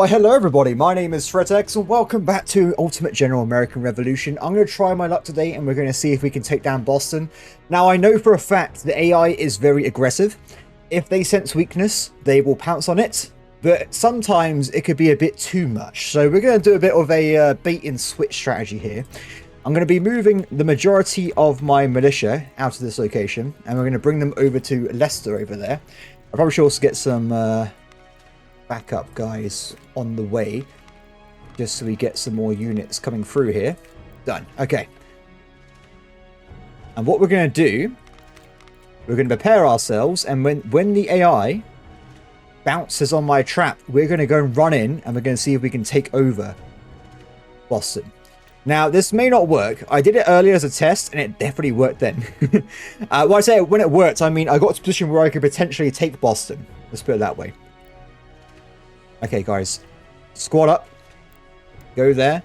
Why, hello everybody, my name is Threatx and welcome back to Ultimate General American Revolution. I'm going to try my luck today and we're going to see if we can take down Boston. Now, I know for a fact the AI is very aggressive. If they sense weakness, they will pounce on it, but sometimes it could be a bit too much. So we're going to do a bit of a bait and switch strategy here. I'm going to be moving the majority of my militia out of this location and we're going to bring them over to Leicester over there. I'll probably should also get some backup guys on the way, just so we get some more units coming through here. Done. Okay. And what we're going to do, we're going to prepare ourselves, and when the AI bounces on my trap, we're going to go and run in, and we're going to see if we can take over Boston. Now, this may not work. I did it earlier as a test, and it definitely worked then. When I say when it worked, I mean I got to a position where I could potentially take Boston. Let's put it that way. Okay, guys. Squad up. Go there.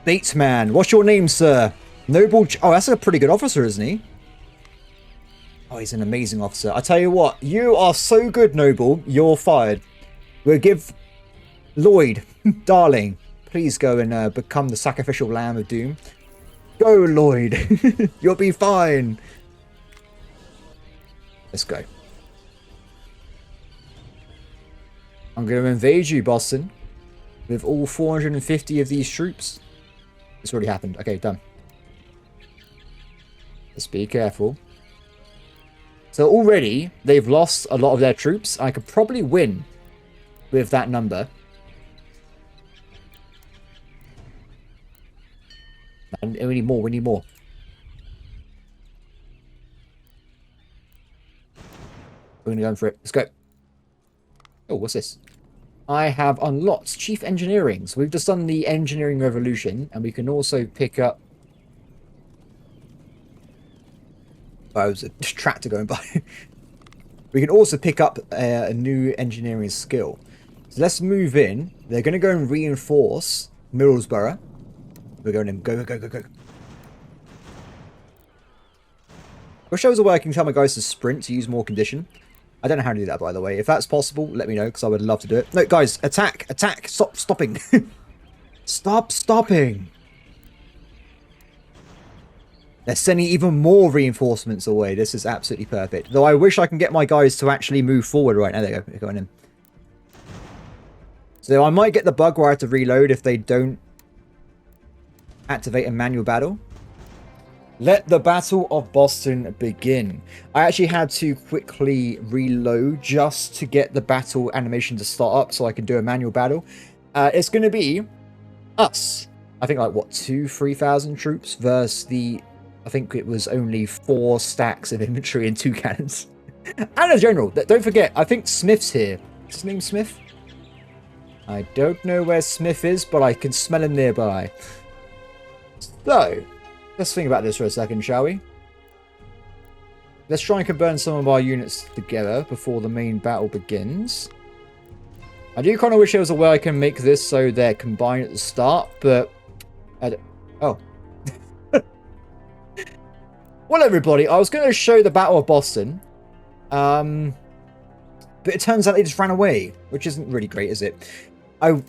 Batesman. What's your name, sir? Noble... Oh, that's a pretty good officer, isn't he? Oh, he's an amazing officer. I tell you what. You are so good, Noble. You're fired. We'll give... Lloyd. Darling. Please go and become the sacrificial lamb of doom. Go, Lloyd. You'll be fine. Let's go. I'm going to invade you, Boston, with all 450 of these troops. It's already happened. Okay, done. Just be careful. So already, they've lost a lot of their troops. I could probably win with that number. And we need more, we need more. We're going to go in for it. Let's go. Oh, what's this? I have unlocked Chief Engineering. So we've just done the Engineering Revolution, and we can also pick up... Oh, it was a tractor going by. We can also pick up a new engineering skill. So let's move in. They're going to go and reinforce Middlesbrough. We're going in. Go, go, go, go, go. Wish I was aware I can tell my guys to sprint to use more condition. I don't know how to do that, by the way. If that's possible, let me know, because I would love to do it. No, guys, attack! Attack! Stop stopping! Stop stopping! They're sending even more reinforcements away. This is absolutely perfect. Though I wish I can get my guys to actually move forward right now. There you go. They're going in. So I might get the bug where I have to reload if they don't activate a manual battle. Let the Battle of Boston begin. I actually had to quickly reload just to get the battle animation to start up so I can do a manual battle. It's going to be us. I think like, what, 3,000 troops versus the... I think it was only 4 stacks of infantry and 2 cannons. And a general. Don't forget, I think Smith's here. Is his name Smith? I don't know where Smith is, but I can smell him nearby. So... let's think about this for a second, shall we? Let's try and combine some of our units together before the main battle begins. I do kind of wish there was a way I can make this so they're combined at the start, but... Oh. Well, everybody, I was going to show the Battle of Boston. But it turns out they just ran away, which isn't really great, is it? Tell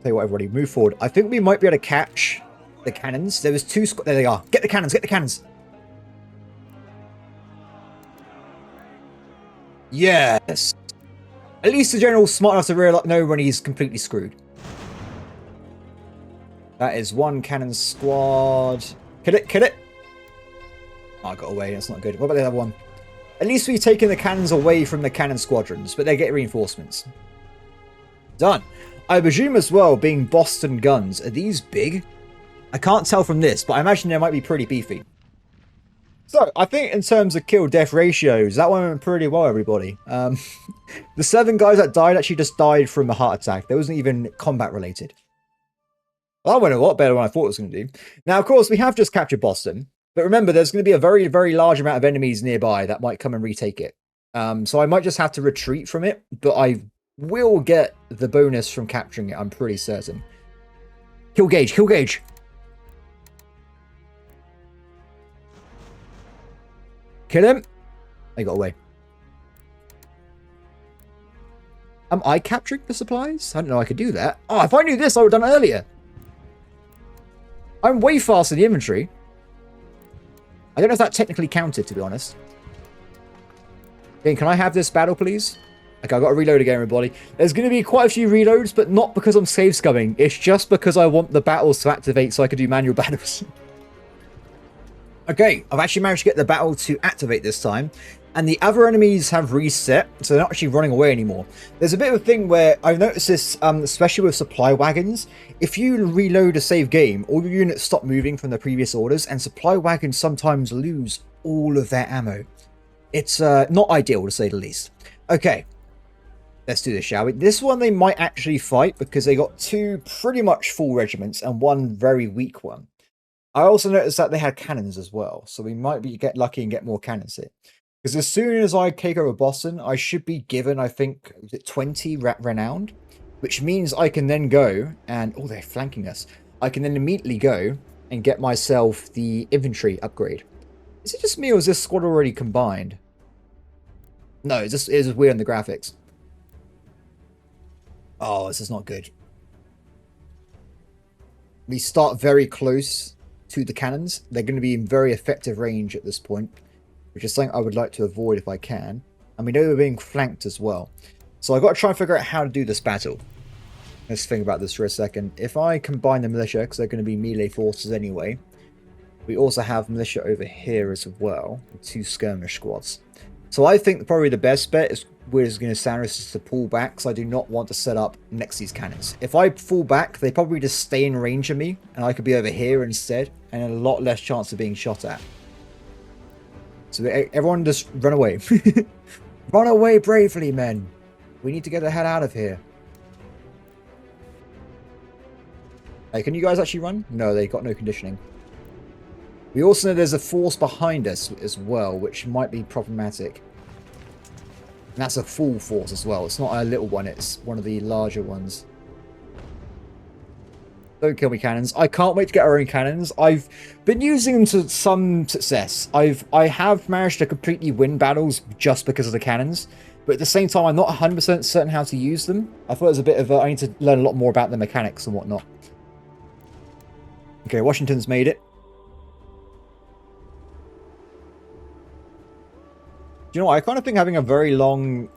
you what, everybody, move forward. I think we might be able to catch... the cannons. There was 2 there they are. Get the cannons, get the cannons. Yes. At least the general's smart enough to know when he's completely screwed. That is 1 cannon squad. Kill it, kill it. Oh, I got away. That's not good. What about the other one? At least we've taken the cannons away from the cannon squadrons, but they get reinforcements. Done. I presume as well, being Boston guns, are these big? I can't tell from this, but I imagine they might be pretty beefy. So, I think in terms of kill-death ratios, that one went pretty well, everybody. The 7 guys that died actually just died from a heart attack. That wasn't even combat-related. Well, that went a lot better than I thought it was going to do. Now, of course, we have just captured Boston. But remember, there's going to be a very, very large amount of enemies nearby that might come and retake it. So I might just have to retreat from it, but I will get the bonus from capturing it, I'm pretty certain. Kill gauge, kill gauge! Kill him. They got away. Am I capturing the supplies? I don't know I could do that. Oh, if I knew this, I would have done it earlier. I'm way faster in the inventory. I don't know if that technically counted, to be honest. Okay, can I have this battle, please? Okay, I've got to reload again, everybody. There's going to be quite a few reloads, but not because I'm save scumming. It's just because I want the battles to activate so I can do manual battles. Okay, I've actually managed to get the battle to activate this time. And the other enemies have reset, so they're not actually running away anymore. There's a bit of a thing where I've noticed this, especially with supply wagons. If you reload a save game, all your units stop moving from the previous orders, and supply wagons sometimes lose all of their ammo. It's not ideal, to say the least. Okay, let's do this, shall we? This one they might actually fight, because they got 2 pretty much full regiments and 1 very weak one. I also noticed that they had cannons as well, so we might get lucky and get more cannons here. Because as soon as I take over Boston, I should be given, I think, 20 renowned, which means I can then go and... Oh, they're flanking us. I can then immediately go and get myself the infantry upgrade. Is it just me or is this squad already combined? No, it's just weird on the graphics. Oh, this is not good. We start very close to the cannons. They're going to be in very effective range at this point, which is something I would like to avoid if I can. And we know we're being flanked as well. So I've got to try and figure out how to do this battle. Let's think about this for a second. If I combine the militia, because they're going to be melee forces anyway, we also have militia over here as well, with 2 skirmish squads. So I think probably the best bet is we're just going to sound is to pull back, because I do not want to set up next to these cannons. If I fall back, they probably just stay in range of me, and I could be over here instead, and a lot less chance of being shot at. So everyone just run away. Run away bravely, men. We need to get the hell out of here. Hey, can you guys actually run? No, they got no conditioning. We also know there's a force behind us as well, which might be problematic. And that's a full force as well. It's not a little one, it's one of the larger ones. Don't kill me, cannons. I can't wait to get our own cannons. I've been using them to some success. I have managed to completely win battles just because of the cannons. But at the same time, I'm not 100% certain how to use them. I thought it was a bit of I need to learn a lot more about the mechanics and whatnot. Okay, Washington's made it. Do you know what? I kind of think having a very long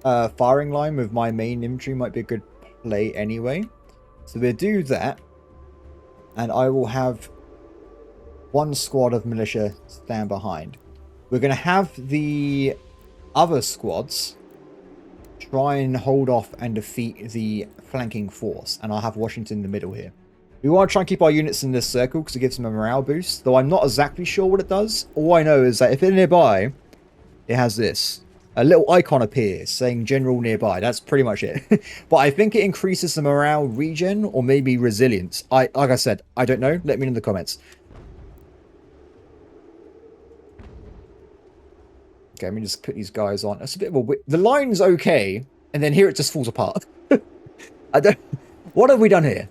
firing line with my main infantry might be a good play anyway. So we'll do that, and I will have 1 squad of militia stand behind. We're going to have the other squads try and hold off and defeat the flanking force, and I'll have Washington in the middle here. We want to try and keep our units in this circle because it gives them a morale boost, though I'm not exactly sure what it does. All I know is that if they're nearby, it has this. A little icon appears saying general nearby. That's pretty much it. But I think it increases the morale regen or maybe resilience. Like I said, I don't know. Let me know in the comments. Okay, let me just put these guys on. That's a bit of a... The line's okay, and then here it just falls apart. I don't... What have we done here?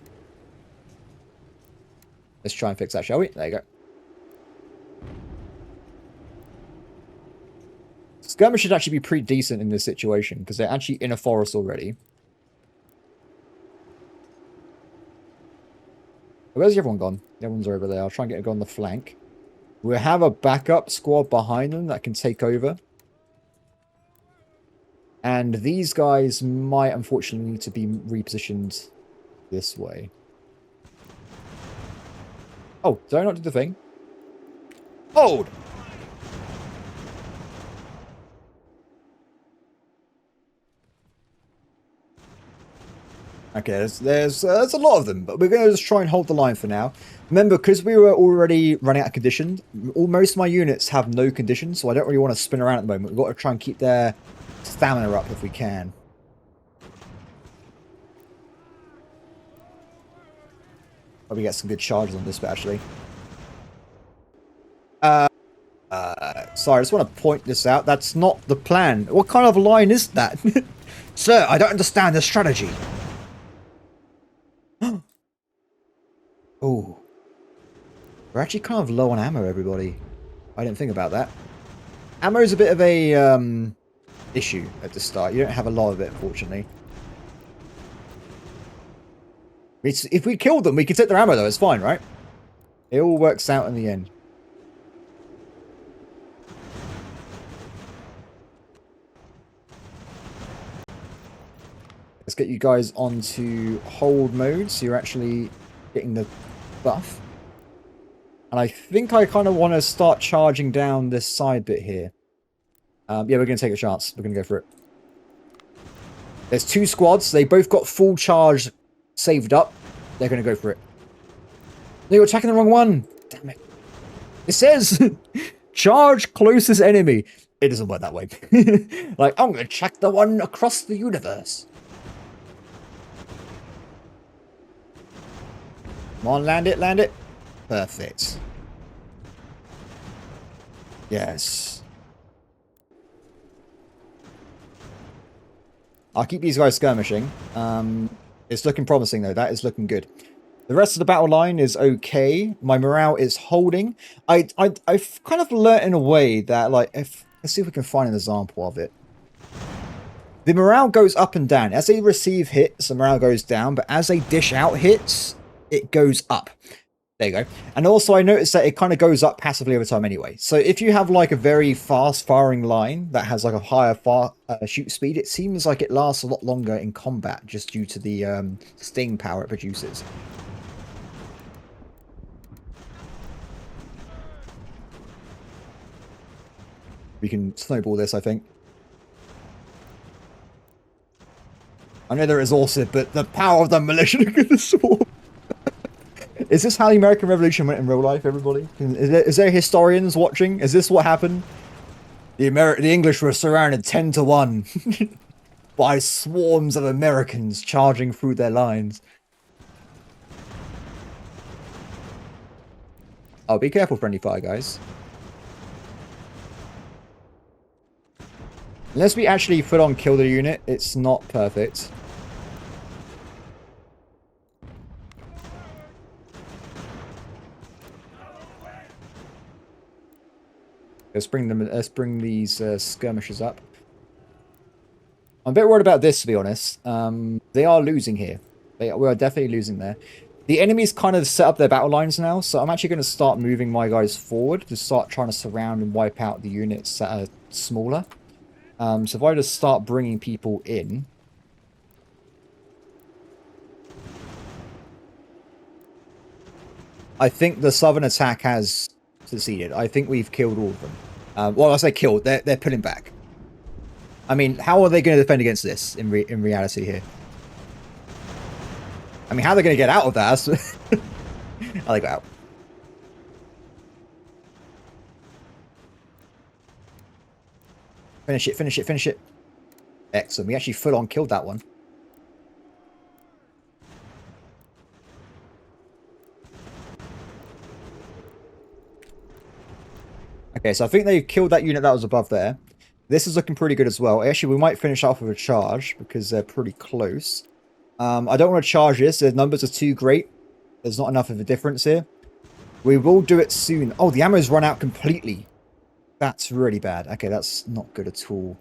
Let's try and fix that, shall we? There you go. Skirmish should actually be pretty decent in this situation, because they're actually in a forest already. Where's everyone gone? Everyone's over there. I'll try and get a guy on the flank. We'll have a backup squad behind them that can take over. And these guys might, unfortunately, need to be repositioned this way. Oh, did I not do the thing? Hold! Okay, there's a lot of them, but we're going to just try and hold the line for now. Remember, because we were already running out of condition, most of my units have no condition, so I don't really want to spin around at the moment. We've got to try and keep their stamina up if we can. Probably get some good charges on this bit, actually. Sorry, I just want to point this out. That's not the plan. What kind of line is that? Sir, I don't understand the strategy. Oh. We're actually kind of low on ammo, everybody. I didn't think about that. Ammo is a bit of a issue at the start. You don't have a lot of it, unfortunately. If we killed them, we could take their ammo, though. It's fine, right? It all works out in the end. Let's get you guys onto hold mode, so you're actually getting the buff. And I think I kind of want to start charging down this side bit here. Yeah, we're going to take a chance. We're going to go for it. There's 2 squads. They both got full charge saved up. They're going to go for it. They were attacking the wrong one. Damn it. It says, charge closest enemy. It doesn't work that way. Like, I'm going to check the one across the universe. Come on, land it, land it. Perfect. Yes. I'll keep these guys skirmishing. It's looking promising, though. That is looking good. The rest of the battle line is okay. My morale is holding. I've kind of learnt in a way that, like, let's see if we can find an example of it. The morale goes up and down. As they receive hits, the morale goes down. But as they dish out hits, it goes up. There you go. And also I noticed that it kind of goes up passively over time anyway. So if you have like a very fast firing line that has like a higher shoot speed, it seems like it lasts a lot longer in combat just due to the sting power it produces. We can snowball this, I think. I know they're exhausted, but the power of the militia against the swarm. Is this how the American Revolution went in real life, everybody? Is there historians watching? Is this what happened? The English were surrounded 10 to 1 by swarms of Americans charging through their lines. Oh, be careful, friendly fire, guys. Unless we actually full on kill the unit, it's not perfect. Let's bring these skirmishers up. I'm a bit worried about this, to be honest. They are losing here. We are definitely losing there. The enemies kind of set up their battle lines now, so I'm actually going to start moving my guys forward to start trying to surround and wipe out the units that are smaller. So if I just start bringing people in... I think the southern attack has succeeded. I think we've killed all of them. Well, I say killed. They're pulling back. I mean, how are they going to defend against this in reality here? I mean, how are they going to get out of that? How they got out? Finish it, finish it, finish it. Excellent. We actually full on killed that one. Okay, so I think they killed that unit that was above there. This is looking pretty good as well. Actually, we might finish off with a charge because they're pretty close. I don't want to charge this. The numbers are too great. There's not enough of a difference here. We will do it soon. Oh, the ammo's run out completely. That's really bad. Okay, that's not good at all.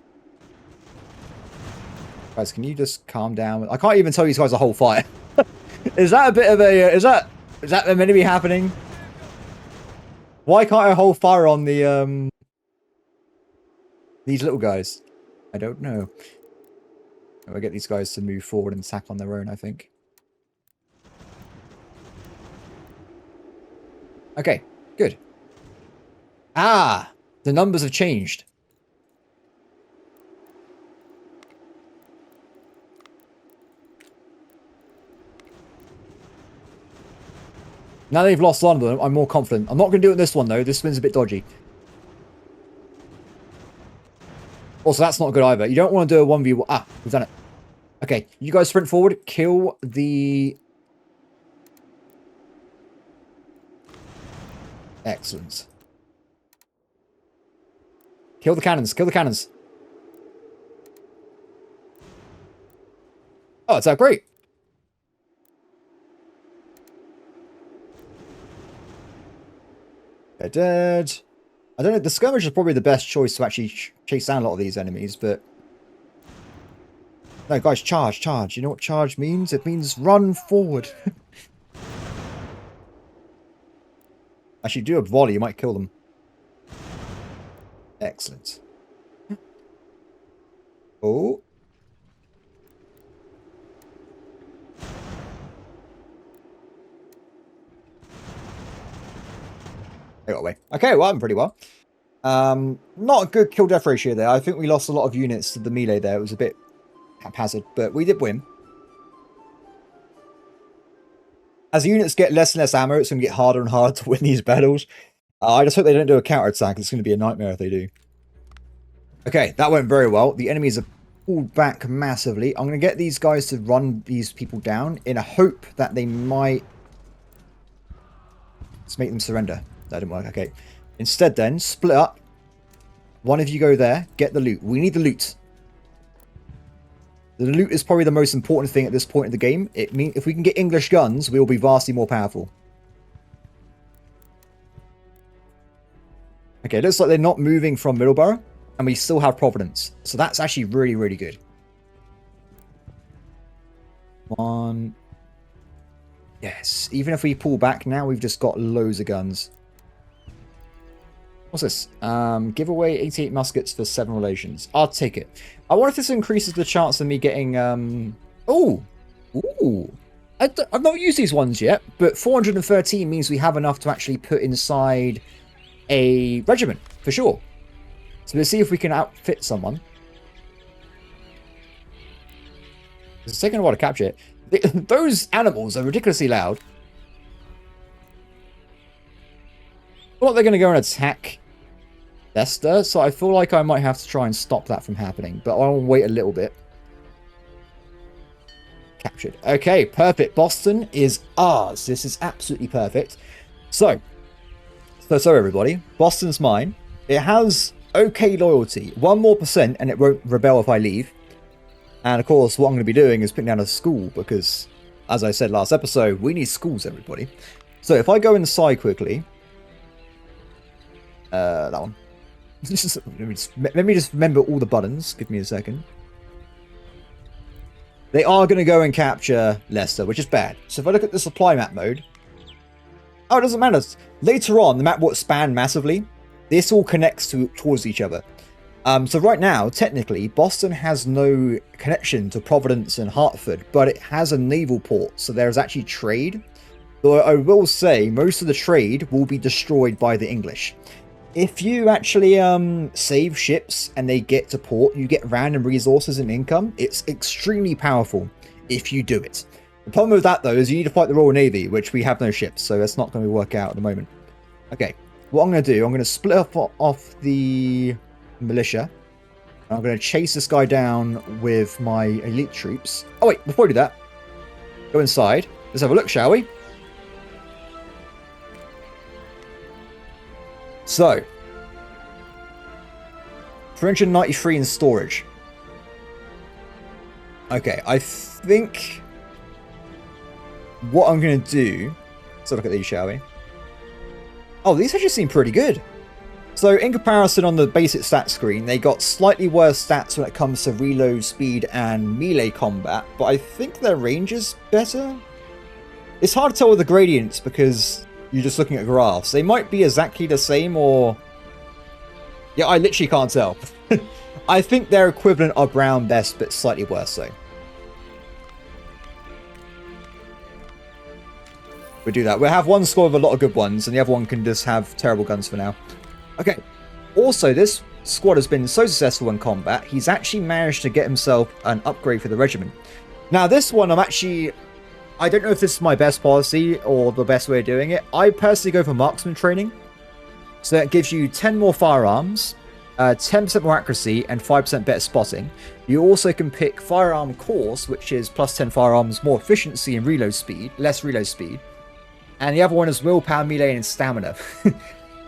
Guys, can you just calm down? I can't even tell these guys to hold fire. Is that a bit of a... Is that meant to be happening? Why can't I hold fire on the... these little guys? I don't know. I'll get these guys to move forward and attack on their own, I think. Okay, good. Ah! The numbers have changed. Now they've lost one of them, I'm more confident. I'm not going to do it in this one, though. This one's a bit dodgy. Also, that's not good either. You don't want to do a 1v1. Ah, we've done it. Okay, you guys sprint forward. Kill the... Excellent. Kill the cannons. Kill the cannons. Oh, it's that great. They're dead. I don't know. The skirmish is probably the best choice to actually chase down a lot of these enemies, but No, guys, charge, charge. You know what charge means? It means run forward. Actually, do a volley. You might kill them. Excellent. Oh. They got away. Okay, well, I'm pretty well. Not a good kill-death ratio there. I think we lost a lot of units to the melee there. It was a bit haphazard, but we did win. As units get less and less ammo, it's going to get harder and harder to win these battles. I just hope they don't do a counter-attack. It's going to be a nightmare if they do. Okay, that went very well. The enemies are pulled back massively. I'm going to get these guys to run these people down in a hope that they might... Let's make them surrender. That didn't work. Okay. Instead then, split up. One of you go there. Get the loot. We need the loot. The loot is probably the most important thing at this point in the game. It means if we can get English guns, we will be vastly more powerful. Okay, it looks like they're not moving from Middleborough, and we still have Providence. So that's actually really, really good. One. Yes, even if we pull back now, we've just got loads of guns. What's this? Give away 88 muskets for 7 relations. I'll take it. I wonder if this increases the chance of me getting... Oh! Ooh! I've not used these ones yet, but 413 means we have enough to actually put inside a regiment, for sure. So let's see if we can outfit someone. It's taking a while to capture it. Those animals are ridiculously loud. I feel like they're going to go and attack Leicester, so I feel like I might have to try and stop that from happening, but I'll wait a little bit. Captured. Okay, perfect. Boston is ours. This is absolutely perfect. So everybody, Boston's mine. It has okay loyalty. 1% more and it won't rebel if I leave. And of course, what I'm going to be doing is putting down a school because, as I said last episode, we need schools, everybody. So if I go inside quickly... that one. Let me just remember all the buttons. Give me a second. They are going to go and capture Leicester, which is bad. So if I look at the supply map mode... Oh, it doesn't matter. Later on, the map will expand massively. This all connects towards each other. So right now, technically, Boston has no connection to Providence and Hartford, but it has a naval port, so there is actually trade. Though I will say, most of the trade will be destroyed by the English. If you actually save ships and they get to port, you get random resources and income. It's extremely powerful if you do it. The problem with that, though, is you need to fight the Royal Navy, which we have no ships, so that's not going to work out at the moment. Okay, what I'm going to do, I'm going to split off the militia. I'm going to chase this guy down with my elite troops. Oh, wait, before I do that, go inside. Let's have a look, shall we? So, 393 in storage. Okay, I think what I'm going to do... Let's look at these, shall we? Oh, these actually seem pretty good. So, in comparison on the basic stat screen, they got slightly worse stats when it comes to reload speed and melee combat, but I think their range is better. It's hard to tell with the gradients because you're just looking at graphs. They might be exactly the same or... Yeah, I literally can't tell. I think their equivalent are brown best, but slightly worse so. We'll do that. We'll have one squad with a lot of good ones, and the other one can just have terrible guns for now. Okay. Also, this squad has been so successful in combat, he's actually managed to get himself an upgrade for the regiment. Now, this one, I don't know if this is my best policy or the best way of doing it. I personally go for marksman training. So that gives you 10 more firearms, 10% more accuracy, and 5% better spotting. You also can pick firearm course, which is plus 10 firearms, more efficiency and reload speed, less reload speed. And the other one is willpower, melee, and stamina.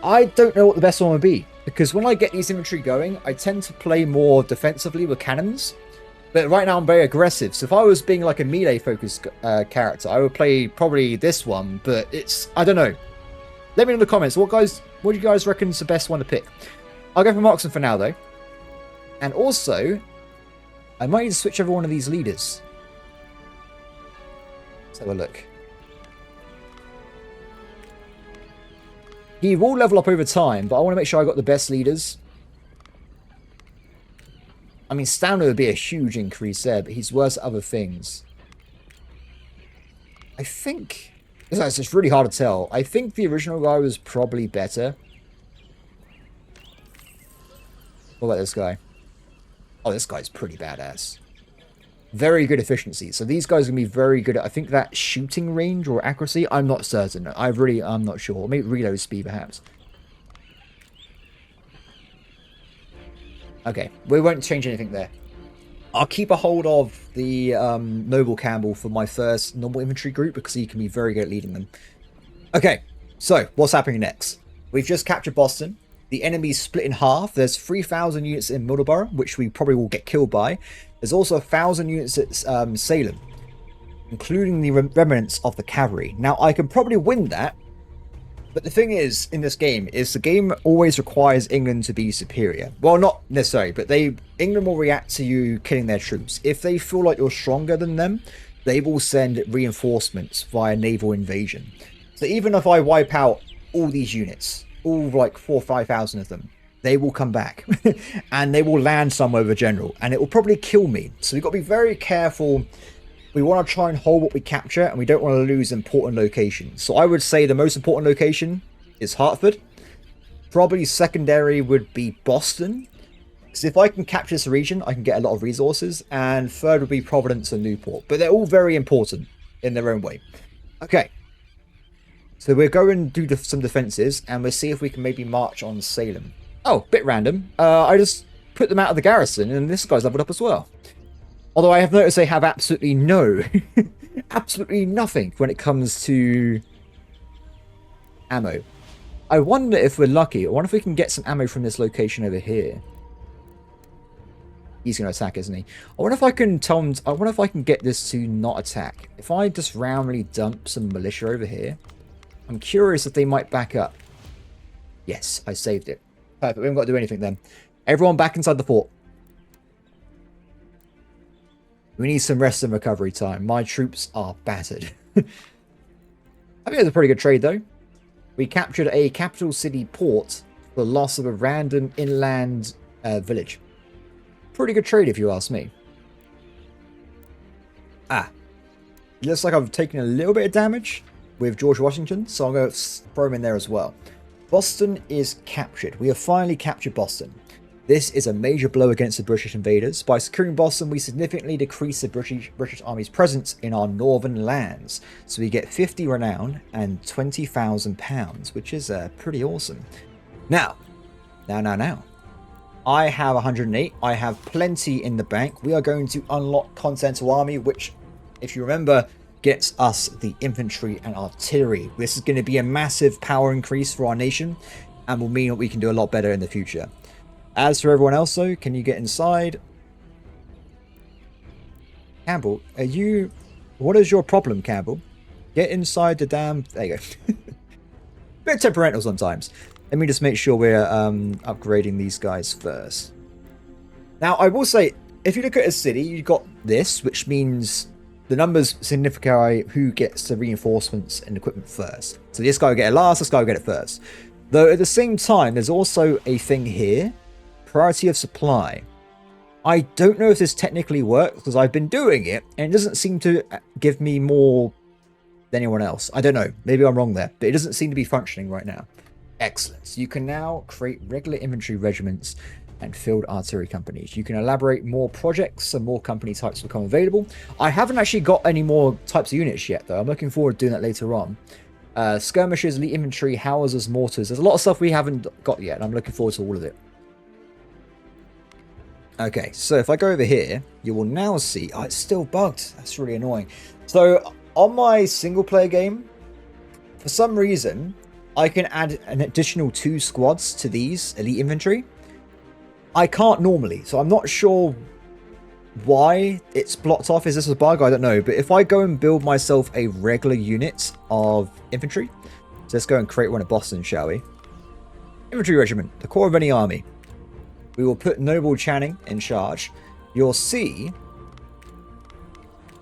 I don't know what the best one would be, because when I get these infantry going, I tend to play more defensively with cannons. But right now I'm very aggressive, so if I was being like a melee-focused character, I would play probably this one, but it's... I don't know. Let me know in the comments, what do you guys reckon is the best one to pick? I'll go for marksman for now, though. And also, I might need to switch over one of these leaders. Let's have a look. He will level up over time, but I want to make sure I got the best leaders. I mean, stamina would be a huge increase there, but he's worse at other things. I think... It's just really hard to tell. I think the original guy was probably better. What about this guy? Oh, this guy's pretty badass. Very good efficiency. So these guys are going to be very good at, I think, that shooting range or accuracy. I'm not certain. I'm not sure. Maybe reload speed, perhaps. Okay, we won't change anything there. I'll keep a hold of the Noble Campbell for my first normal infantry group because he can be very good at leading them. Okay, so what's happening next? We've just captured Boston. The enemy's split in half. There's 3,000 units in Middleborough, which we probably will get killed by. There's also 1,000 units at Salem, including the remnants of the cavalry. Now, I can probably win that, but the thing is, in this game, is the game always requires England to be superior. Well, not necessarily, but England will react to you killing their troops. If they feel like you're stronger than them, they will send reinforcements via naval invasion. So even if I wipe out all these units, all like 4,000 or 5,000 of them, they will come back and they will land somewhere with a general and it will probably kill me. So we've got to be very careful. We want to try and hold what we capture and we don't want to lose important locations. So I would say the most important location is Hartford. Probably secondary would be Boston. Because if I can capture this region, I can get a lot of resources. And third would be Providence and Newport. But they're all very important in their own way. Okay. So we're going to do some defenses and we'll see if we can maybe march on Salem. Oh, bit random. I just put them out of the garrison and this guy's leveled up as well. Although I have noticed they have absolutely absolutely nothing when it comes to ammo. I wonder if we're lucky. I wonder if we can get some ammo from this location over here. He's going to attack, isn't he? I wonder if I can tell him... I wonder if I can get this to not attack. If I just randomly dump some militia over here, I'm curious if they might back up. Yes, I saved it. Perfect. We haven't got to do anything then. Everyone back inside the fort. We need some rest and recovery time. My troops are battered. I think it was a pretty good trade, though. We captured a capital city port for the loss of a random inland village. Pretty good trade, if you ask me. Ah. Looks like I've taken a little bit of damage with George Washington, so I'm going to throw him in there as well. Boston is captured. We have finally captured Boston. This is a major blow against the British invaders. By securing Boston, we significantly decrease the British Army's presence in our northern lands. So we get 50 renown and £20,000, which is pretty awesome. Now. I have 108. I have plenty in the bank. We are going to unlock Continental Army, which, if you remember, gets us the infantry and artillery. This is going to be a massive power increase for our nation and will mean that we can do a lot better in the future. As for everyone else, though, can you get inside? Campbell, are you... What is your problem, Campbell? Get inside the damn... There you go. Bit temperamental sometimes. Let me just make sure we're upgrading these guys first. Now, I will say, if you look at a city, you've got this, which means the numbers signify who gets the reinforcements and equipment first. So this guy will get it last, this guy will get it first. Though at the same time, there's also a thing here. Priority of supply. I don't know if this technically works because I've been doing it and it doesn't seem to give me more than anyone else. I don't know. Maybe I'm wrong there, but it doesn't seem to be functioning right now. Excellent. So you can now create regular infantry regiments and field artillery companies. You can elaborate more projects and more company types become available. I haven't actually got any more types of units yet though. I'm looking forward to doing that later on. Skirmishers, elite infantry, howitzers, mortars. There's a lot of stuff we haven't got yet and I'm looking forward to all of it. Okay, so if I go over here, you will now see... Oh, it's still bugged. That's really annoying. So, on my single-player game, for some reason, I can add an additional 2 squads to these elite infantry. I can't normally, so I'm not sure why it's blocked off. Is this a bug? I don't know. But if I go and build myself a regular unit of infantry... So let's go and create one at Boston, shall we? Infantry regiment, the core of any army. We will put Noble Channing in charge. you'll see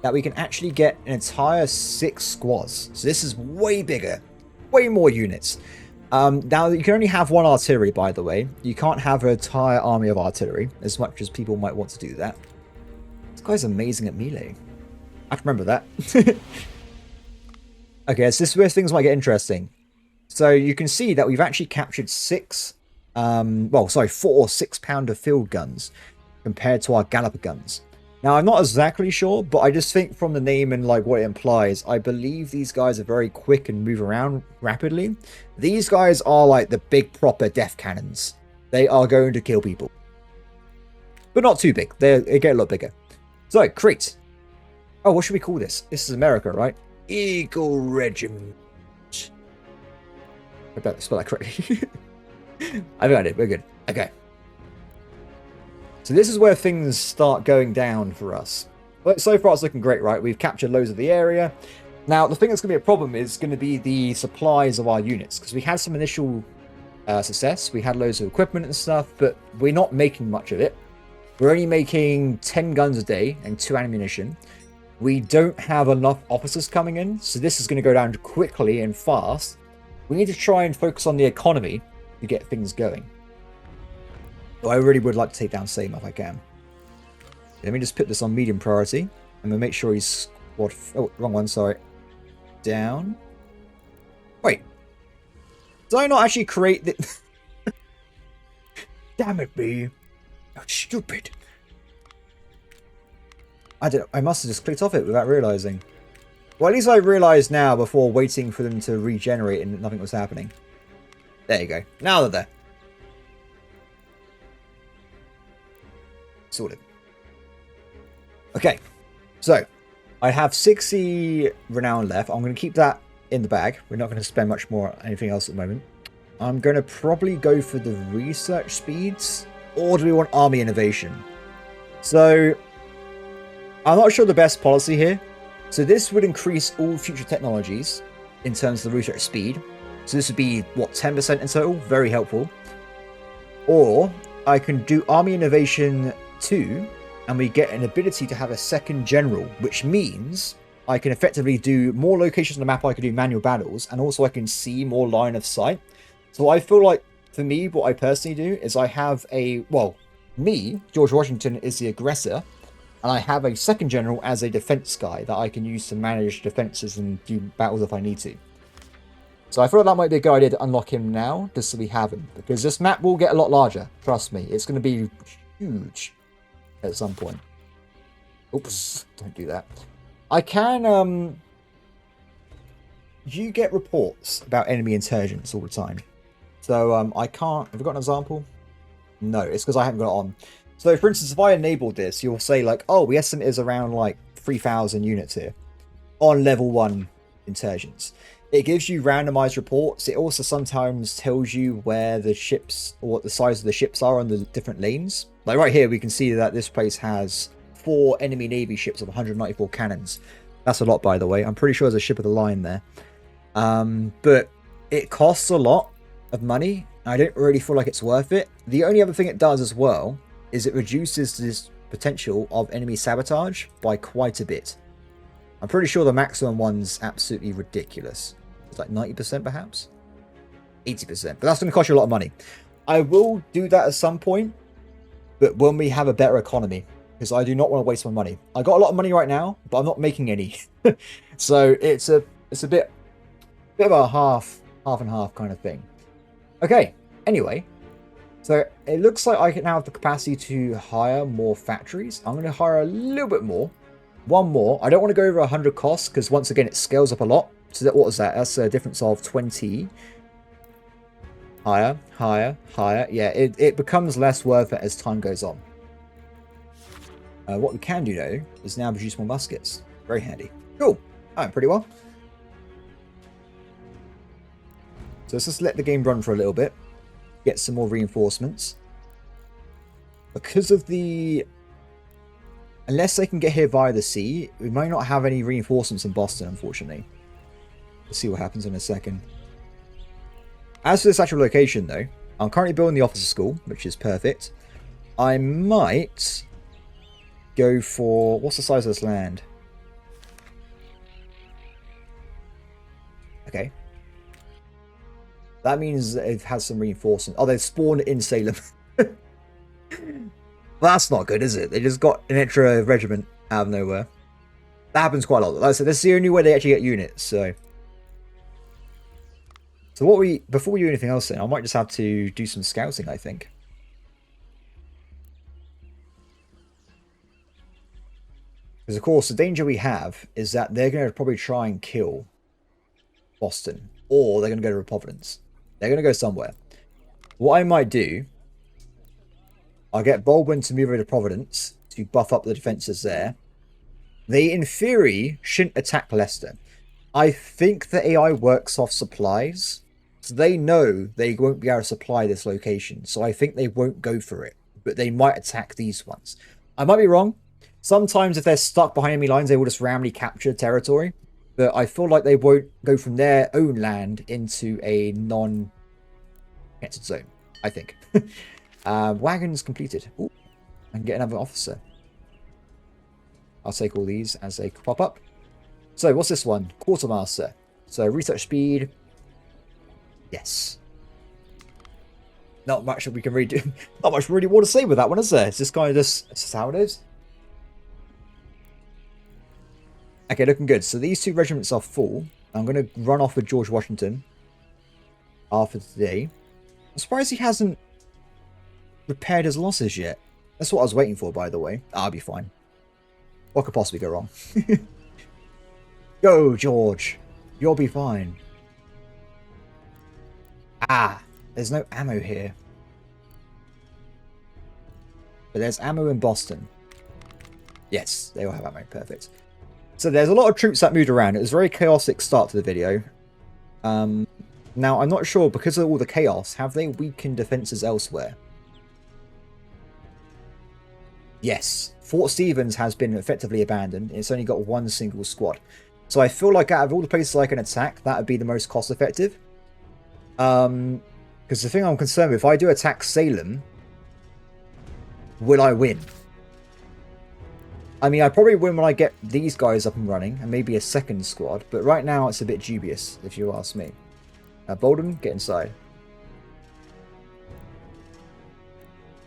that we can actually get an entire 6 squads. So this is way bigger, way more units. Now, you can only have 1 artillery, by the way. You can't have an entire army of artillery, as much as people might want to do that. This guy's amazing at melee. I can remember that. Okay, so this is where things might get interesting. So you can see that we've actually captured 4 or 6 pounder field guns compared to our galloper guns. Now, I'm not exactly sure, but I just think from the name and like what it implies, I believe these guys are very quick and move around rapidly. These guys are like the big proper death cannons. They are going to kill people. But not too big. They get a lot bigger. So, Crete. Oh, what should we call this? This is America, right? Eagle Regiment. I better spell that correctly. I think I did. We're good. Okay. So this is where things start going down for us. But so far it's looking great, right? We've captured loads of the area. Now, the thing that's going to be a problem is going to be the supplies of our units. Because we had some initial success. We had loads of equipment and stuff, but we're not making much of it. We're only making 10 guns a day and 2 ammunition. We don't have enough officers coming in, so this is going to go down quickly and fast. We need to try and focus on the economy to get things going. I really would like to take down Salem if I can. Let me just put this on medium priority. I'm going to make sure he's squad... Oh, wrong one, sorry. Down. Wait. Did I not actually create the... Damn it, me. That's stupid. I must have just clicked off it without realising. Well, at least I realised now before waiting for them to regenerate and nothing was happening. There you go. Now they're there. Sorted. Okay, so I have 60 renown left. I'm going to keep that in the bag. We're not going to spend much more on anything else at the moment. I'm going to probably go for the research speeds, or do we want army innovation? So I'm not sure the best policy here. So this would increase all future technologies in terms of the research speed. So this would be, what, 10% in total? Very helpful. Or I can do army innovation 2, and we get an ability to have a second general, which means I can effectively do more locations on the map. I can do manual battles, and also I can see more line of sight. So I feel like, for me, what I personally do is I have a, well, me, George Washington, is the aggressor, and I have a second general as a defense guy that I can use to manage defenses and do battles if I need to. So I feel like that might be a good idea to unlock him now, just so we have him, because this map will get a lot larger, trust me. It's going to be huge at some point. Oops, don't do that. I can, you get reports about enemy intelligence all the time. So, I can't, have I got an example? No, it's because I haven't got it on. So, for instance, if I enabled this, you'll say like, oh, we estimate is around like 3,000 units here on level 1 intelligence. It gives you randomized reports. It also sometimes tells you where the ships, or what the size of the ships are on the different lanes. Like right here, we can see that this place has 4 enemy navy ships of 194 cannons. That's a lot, by the way. I'm pretty sure there's a ship of the line there. But it costs a lot of money. I don't really feel like it's worth it. The only other thing it does as well is it reduces this potential of enemy sabotage by quite a bit. I'm pretty sure the maximum one's absolutely ridiculous. It's like 90% perhaps? 80%. But that's going to cost you a lot of money. I will do that at some point, but when we have a better economy, because I do not want to waste my money. I got a lot of money right now, but I'm not making any. So it's a bit of a half and half kind of thing. Okay, anyway. So it looks like I can now have the capacity to hire more factories. I'm going to hire a little bit more. One more. I don't want to go over 100 costs, because once again, it scales up a lot. So that, what was that? That's a difference of 20. Higher, higher, higher. Yeah, it becomes less worth it as time goes on. What we can do, though, is now produce more muskets. Very handy. Cool. Alright, pretty well. So let's just let the game run for a little bit. Get some more reinforcements. Because of the... Unless they can get here via the sea, we might not have any reinforcements in Boston, unfortunately. We'll see what happens in a second. As for this actual location, though, I'm currently building the officer school, which is perfect. I might go for... What's the size of this land? Okay. That means it has some reinforcement. Oh, they've spawned in Salem. That's not good, is it? They just got an extra regiment out of nowhere. That happens quite a lot. Like I said, this is the only way they actually get units, so... So what before we do anything else then, I might just have to do some scouting, I think. Because of course, the danger we have is that they're going to probably try and kill Boston. Or they're going to go to Providence. They're going to go somewhere. What I might do... I'll get Baldwin to move over to Providence to buff up the defenses there. They, in theory, shouldn't attack Leicester. I think the AI works off supplies. So they know they won't be able to supply this location. So I think they won't go for it. But they might attack these ones. I might be wrong. Sometimes if they're stuck behind enemy lines, they will just randomly capture territory. But I feel like they won't go from their own land into a non-connected zone. I think. Wagons completed. Ooh, I can get another officer. I'll take all these as they pop up. So, what's this one? Quartermaster. So, research speed. Yes. Not much that we can really do. Not much really want to say with that one, is there? It's just kind of just... It's just how it is. Okay, looking good. So, these two regiments are full. I'm going to run off with George Washington after today. I'm surprised he hasn't repaired his losses yet. That's what I was waiting for, by the way. I'll be fine. What could possibly go wrong? Go, George. You'll be fine. Ah, there's no ammo here. But there's ammo in Boston. Yes, they all have ammo. Perfect. So there's a lot of troops that moved around. It was a very chaotic start to the video. Now, I'm not sure, because of all the chaos, have they weakened defenses elsewhere? Yes, Fort Stevens has been effectively abandoned. It's only got one single squad. So I feel like out of all the places I can attack, that would be the most cost effective. Because the thing I'm concerned with, if I do attack Salem, will I win? I mean, I probably win when I get these guys up and running, and maybe a second squad. But right now, it's a bit dubious, if you ask me. Bolden, get inside.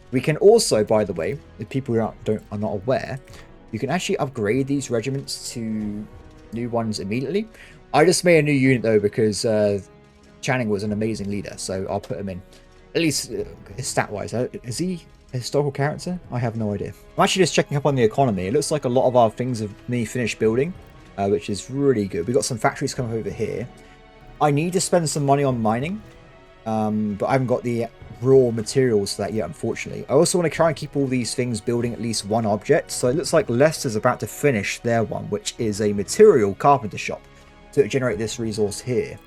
We can also, by the way, if people are not aware, you can actually upgrade these regiments to new ones immediately. I just made a new unit though because Channing was an amazing leader, so I'll put him in. At least stat-wise. Is he a historical character? I have no idea. I'm actually just checking up on the economy. It looks like a lot of our things have been finished building, which is really good. We've got some factories coming over here. I need to spend some money on mining, but I haven't got the raw materials for that yet, unfortunately. I also want to try and keep all these things building at least one object. So it looks like Leicester's about to finish their one, which is a material carpenter shop to generate this resource here.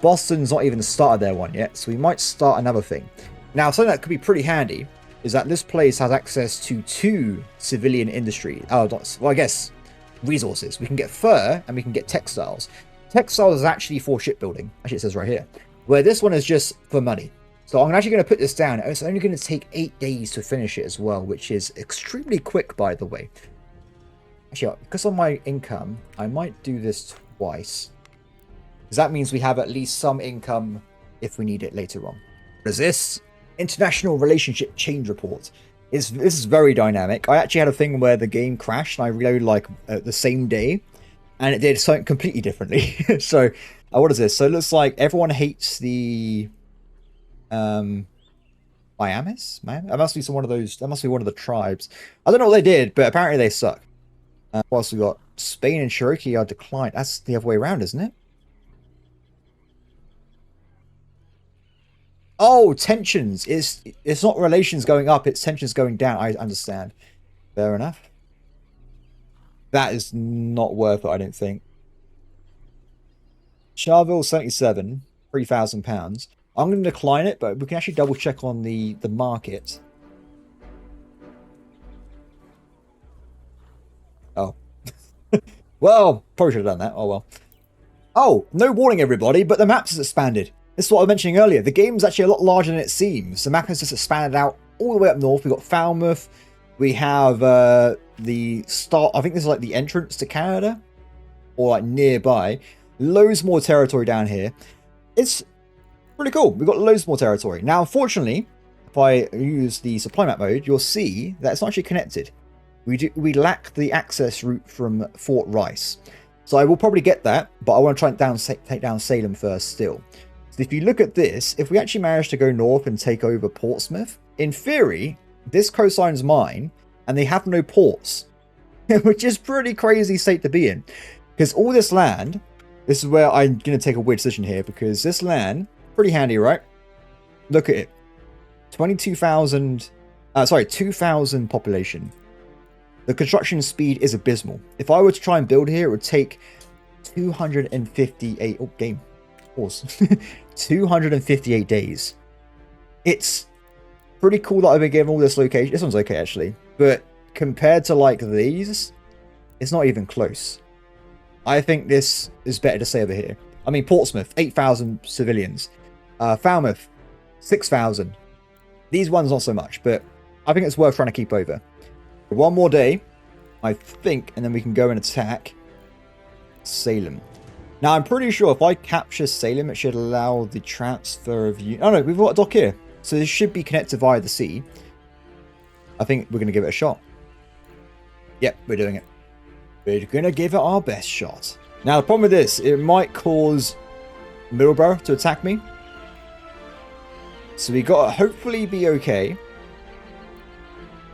Boston's not even started their one yet, so we might start another thing. Now, something that could be pretty handy is that this place has access to 2 civilian industry. Oh, well, I guess resources. We can get fur and we can get textiles. Textiles is actually for shipbuilding. Actually, it says right here. Where this one is just for money. So I'm actually going to put this down. It's only going to take 8 days to finish it as well, which is extremely quick, by the way. Actually, because of my income, I might do this twice. Because that means we have at least some income if we need it later on. What is this? International Relationship Change Report. This is very dynamic. I actually had a thing where the game crashed and I reloaded like the same day. And it did something completely differently. So, what is this? So it looks like everyone hates the... Miamis? That must be one of those. That must be one of the tribes. I don't know what they did, but apparently they suck. Whilst we got Spain and Cherokee are declined. That's the other way around, isn't it? Oh, tensions. It's not relations going up, it's tensions going down. I understand. Fair enough. That is not worth it, I don't think. Charville 77, £3,000. I'm going to decline it, but we can actually double check on the market. Oh. Well, probably should have done that. Oh, well. Oh, no warning, everybody, but the map has expanded. This is what I was mentioning earlier. The game's actually a lot larger than it seems. The map has just expanded out all the way up north. We've got Falmouth. We have the start. I think this is like the entrance to Canada, or like nearby. Loads more territory down here. It's pretty cool. We've got loads more territory. Now, unfortunately, if I use the supply map mode, you'll see that it's not actually connected. We lack the access route from Fort Rice. So I will probably get that, but I want to try and take down Salem first still. So if you look at this, if we actually manage to go north and take over Portsmouth, in theory, this coastline's mine, and they have no ports, which is pretty crazy state to be in. Because all this land, this is where I'm going to take a weird decision here, because this land, pretty handy, right? Look at it. 2,000 population. The construction speed is abysmal. If I were to try and build here, it would take 258... Oh, game. Pause. 258 days. It's pretty cool that I've been given all this location. This one's okay, actually. But compared to, like, these, it's not even close. I think this is better to stay over here. I mean, Portsmouth, 8,000 civilians. Falmouth, 6,000. These ones, not so much, but I think it's worth trying to keep over. One more day, I think, and then we can go and attack Salem. Now, I'm pretty sure if I capture Salem, it should allow the transfer of... Oh, no, we've got a dock here. So this should be connected via the sea. I think we're going to give it a shot. Yep, we're doing it. We're going to give it our best shot. Now, the problem with this, it might cause Middleborough to attack me. So we got to hopefully be okay.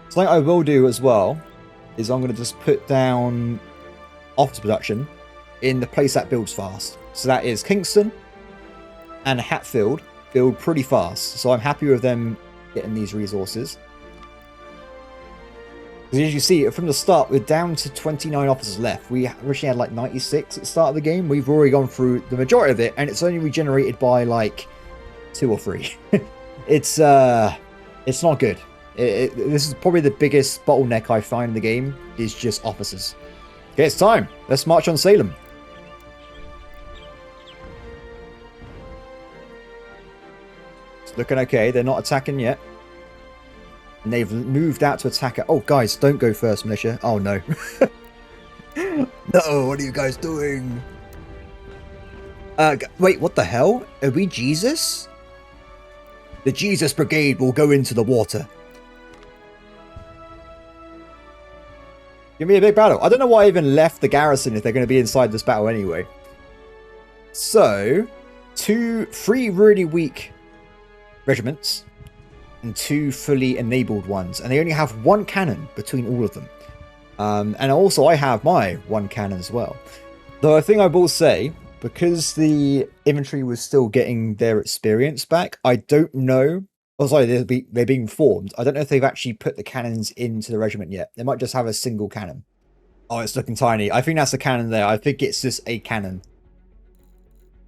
Something I will do as well is I'm going to just put down officer production in the place that builds fast. So that is Kingston and Hatfield build pretty fast. So I'm happy with them getting these resources. Because as you see, from the start, we're down to 29 officers left. We originally had like 96 at the start of the game. We've already gone through the majority of it, and it's only regenerated by like 2 or 3. It's not good. This is probably the biggest bottleneck I find in the game, is just officers. Okay, it's time. Let's march on Salem. It's looking okay. They're not attacking yet. And they've moved out to attack it. Oh, guys, don't go first, militia. Oh, no. No, what are you guys doing? Wait, what the hell? Are we Jesus? The Jesus Brigade will go into the water. Give me a big battle. I don't know why I even left the garrison if they're going to be inside this battle anyway. So, 3 really weak regiments and 2 fully enabled ones. And they only have 1 cannon between all of them. And also I have my 1 cannon as well. Though I think I will say, because the infantry was still getting their experience back, I don't know. Oh, sorry, they're being formed. I don't know if they've actually put the cannons into the regiment yet. They might just have a single cannon. Oh, it's looking tiny. I think that's a cannon there. I think it's just a cannon.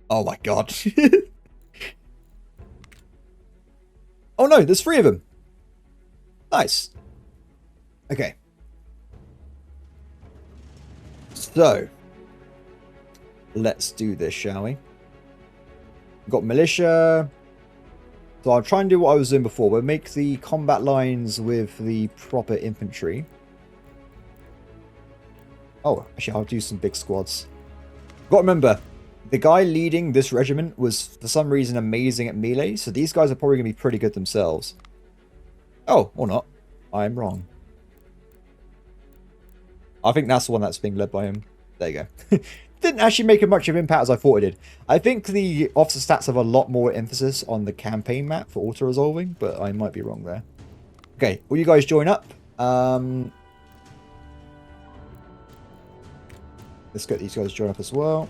Oh my god. Oh no, there's 3 of them. Nice. Okay. So, let's do this, shall we? We've got militia. So I'll try and do what I was doing before. We'll make the combat lines with the proper infantry. Oh, actually, I'll do some big squads. Got to remember, the guy leading this regiment was, for some reason, amazing at melee. So these guys are probably going to be pretty good themselves. Oh, or not. I'm wrong. I think that's the one that's being led by him. There you go. Didn't actually make as much of an impact as I thought it did. I think the officer stats have a lot more emphasis on the campaign map for auto-resolving, but I might be wrong there. Okay, will you guys join up? Let's get these guys to join up as well.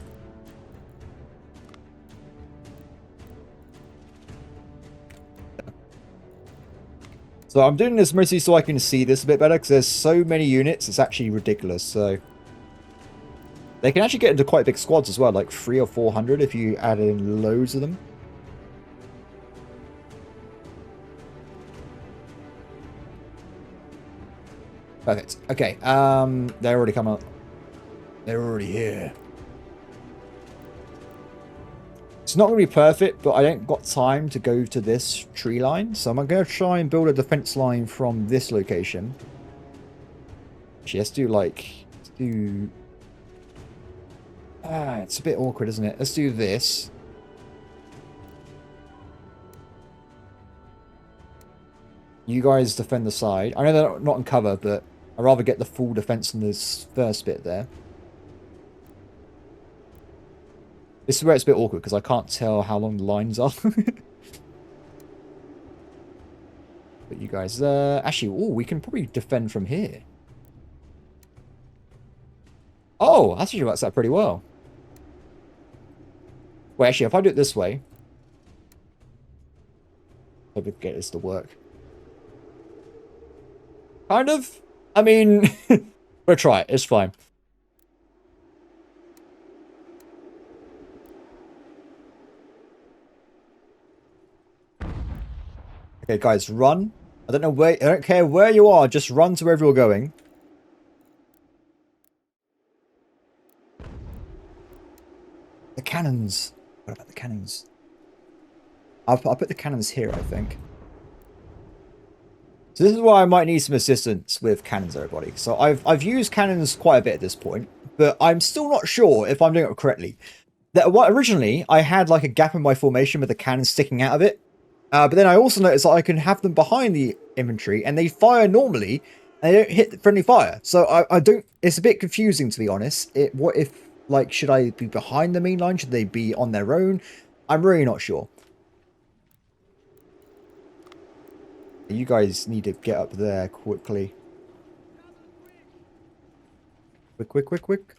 So I'm doing this mostly so I can see this a bit better, because there's so many units, it's actually ridiculous, so... They can actually get into quite big squads as well, like 300 or 400 if you add in loads of them. Perfect. Okay, they're already coming up. They're already here. It's not going to be perfect, but I don't got time to go to this tree line, so I'm going to try and build a defense line from this location. Actually, let's do like... Let's do... it's a bit awkward, isn't it? Let's do this. You guys defend the side. I know they're not in cover, but I'd rather get the full defense in this first bit there. This is where it's a bit awkward, because I can't tell how long the lines are. But you guys... actually, we can probably defend from here. Oh, that actually works out pretty well. Wait, actually, if I do it this way... Hope we can get this to work. Kind of. I mean, we'll try it. It's fine. Okay, guys, run. I don't know where. I don't care where you are. Just run to wherever you're going. The cannons. What about the cannons? I'll put the cannons here, I think. So this is why I might need some assistance with cannons, everybody. So I've used cannons quite a bit at this point, but I'm still not sure if I'm doing it correctly. Originally, I had like a gap in my formation with the cannons sticking out of it. But then I also noticed that I can have them behind the infantry, and they fire normally, and they don't hit the friendly fire. So I don't... It's a bit confusing, to be honest. What if, like, should I be behind the main line? Should they be on their own? I'm really not sure. You guys need to get up there quickly. Quick.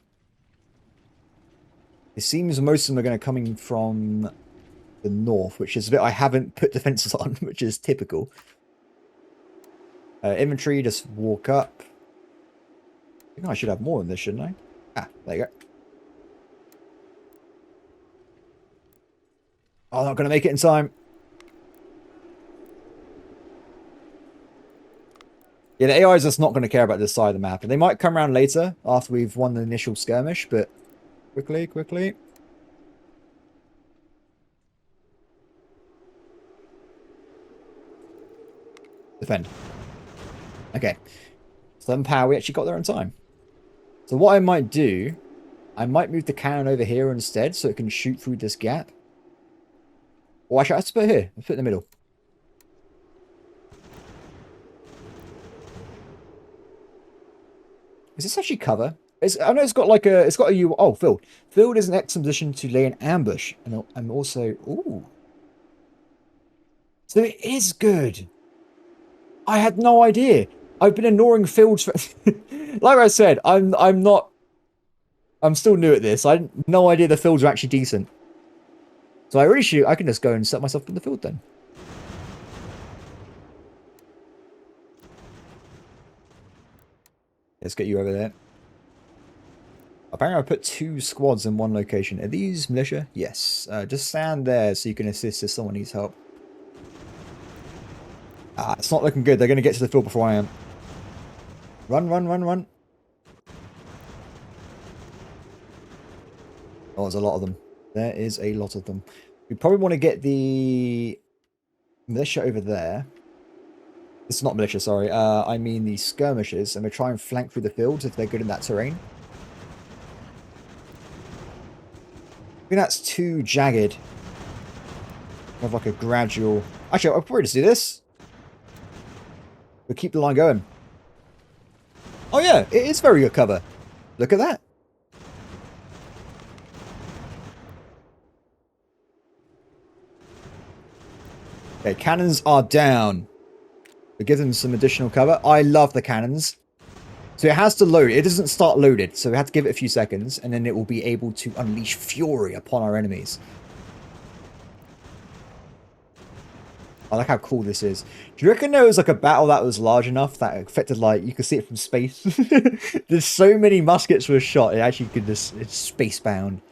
It seems most of them are going to coming from the north, which is a bit I haven't put defenses on, which is typical. Infantry, just walk up. I think I should have more than this, shouldn't I? Ah, there you go. Oh, I'm not going to make it in time. Yeah, the AI is just not going to care about this side of the map. And they might come around later after we've won the initial skirmish, but quickly. Defend. Okay. 7 power, we actually got there in time. So what I might do, I might move the cannon over here instead so it can shoot through this gap. Or actually, let's put it here. Let's put it in the middle. Is this actually cover? I know it's got like a... It's got a U... Oh, field. Field is an excellent position to lay an ambush. And I'm also... Ooh. So it is good. I had no idea. I've been ignoring fields for... Like I said, I'm not... I'm still new at this. I had no idea the fields are actually decent. So I really should... I can just go and set myself in the field then. Let's get you over there. Apparently I put 2 squads in one location. Are these militia? Yes. Just stand there so you can assist if someone needs help. Ah, it's not looking good. They're going to get to the field before I am. Run. Oh, there's a lot of them. There is a lot of them. We probably want to get the militia over there. It's not militia, sorry. I mean the skirmishers. And we try and flank through the fields if they're good in that terrain. I think that's too jagged. Have like a gradual... Actually, I'll probably just do this. We'll keep the line going. Oh yeah, it is very good cover. Look at that. Okay, cannons are down. We give them some additional cover. I love the cannons. So it has to load. It doesn't start loaded, so we have to give it a few seconds, and then it will be able to unleash fury upon our enemies. I like how cool this is. Do you reckon there was like a battle that was large enough that affected, like, you could see it from space? There's so many muskets were shot, it actually could just... It's space-bound.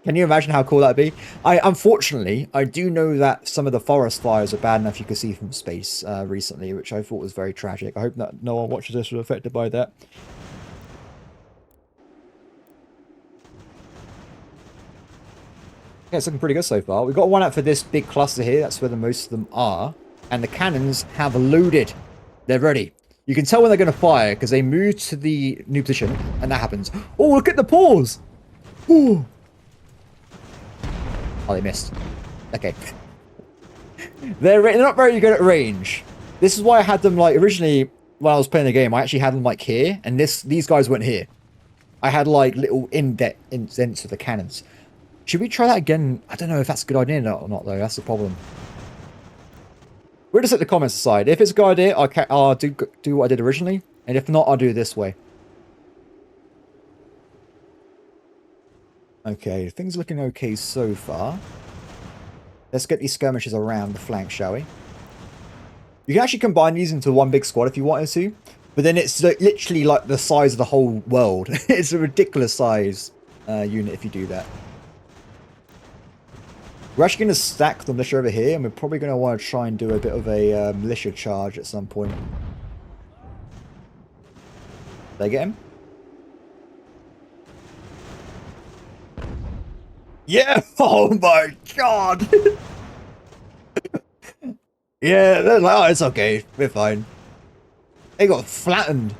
Can you imagine how cool that'd be? Unfortunately, I do know that some of the forest fires are bad enough you could see from space recently, which I thought was very tragic. I hope that no one watches this was affected by that. Yeah, it's looking pretty good so far. We've got one out for this big cluster here. That's where the most of them are. And the cannons have loaded. They're ready. You can tell when they're going to fire because they move to the new position, and that happens. Oh, look at the pause! Ooh. Oh, they missed. Okay. They're not very good at range. This is why I had them, like, originally, when I was playing the game, I actually had them, like, here, and these guys weren't here. I had, like, little indents for the cannons. Should we try that again? I don't know if that's a good idea or not, though. That's the problem. We'll just let the comments decide. If it's a good idea, I'll do what I did originally. And if not, I'll do it this way. Okay, things are looking okay so far. Let's get these skirmishes around the flank, shall we? You can actually combine these into one big squad if you wanted to. But then it's literally like the size of the whole world. It's a ridiculous size unit if you do that. We're actually going to stack the militia over here, and we're probably going to want to try and do a bit of a militia charge at some point. Did I get him? Yeah! Oh my god! Yeah, they're like, oh, it's okay. We're fine. They got flattened.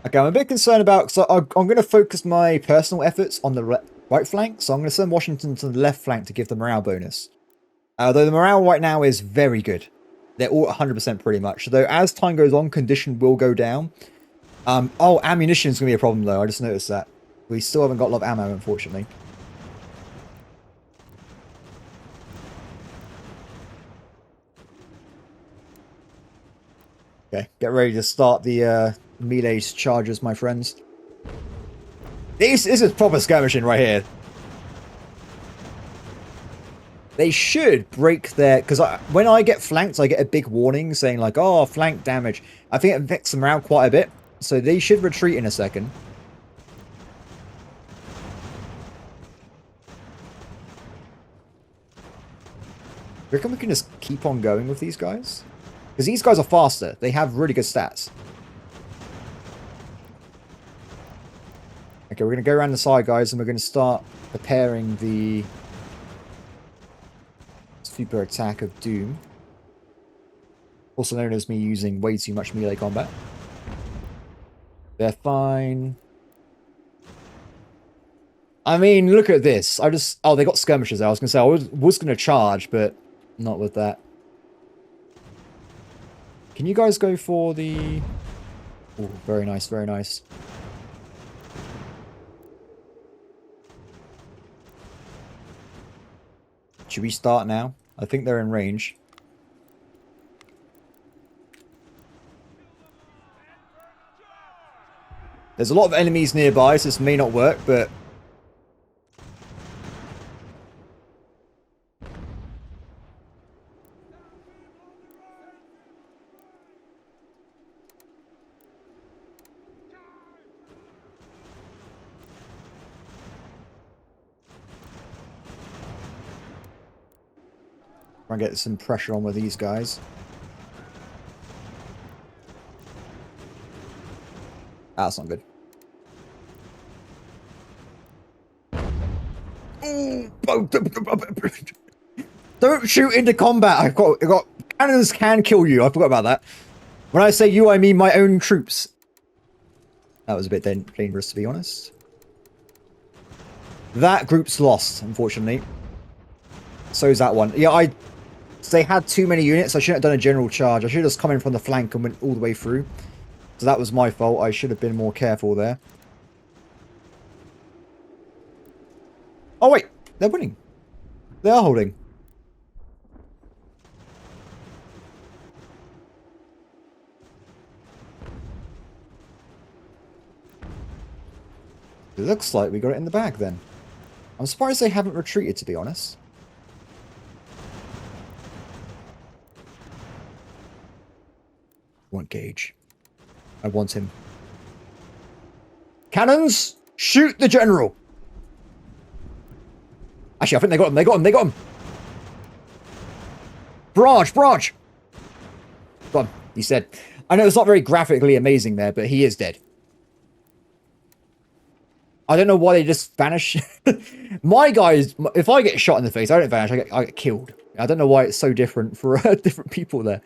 Okay, I'm a bit concerned about... So I'm going to focus my personal efforts on the right flank. So I'm going to send Washington to the left flank to give the morale bonus. Though the morale right now is very good. They're all 100% pretty much. Though as time goes on, condition will go down. Oh, ammunition is going to be a problem, though. I just noticed that. We still haven't got a lot of ammo, unfortunately. Okay, get ready to start the melee charges, my friends. This is proper skirmishing right here. They should break their... Because when I get flanked, I get a big warning saying like, oh, flank damage. I think it affects them around quite a bit. So they should retreat in a second. I reckon we can just keep on going with these guys? Because these guys are faster. They have really good stats. Okay, we're going to go around the side, guys, and we're going to start preparing the super attack of Doom. Also known as me using way too much melee combat. They're fine. I mean, look at this. Oh, they got skirmishers there. I was going to say, I was going to charge, but not with that. Can you guys go for the... Oh, very nice, very nice. Should we start now? I think they're in range. There's a lot of enemies nearby, so this may not work, but... Try and get some pressure on with these guys. That's not good. Don't shoot into combat. I got cannons can kill you. I forgot about that. When I say you, I mean my own troops. That was a bit dangerous, to be honest. That group's lost, unfortunately. So is that one. Yeah, they had too many units. I shouldn't have done a general charge. I should have just come in from the flank and went all the way through. So that was my fault. I should have been more careful there. Oh, wait. They're winning. They are holding. It looks like we got it in the bag then. I'm surprised they haven't retreated, to be honest. I want Gage. I want him. Cannons! Shoot the general! Actually, I think they got him. They got him. They got him. Branch! Branch! Go on. He's dead. I know it's not very graphically amazing there, but he is dead. I don't know why they just vanish. My guys, if I get shot in the face, I don't vanish. I get killed. I don't know why it's so different for different people there.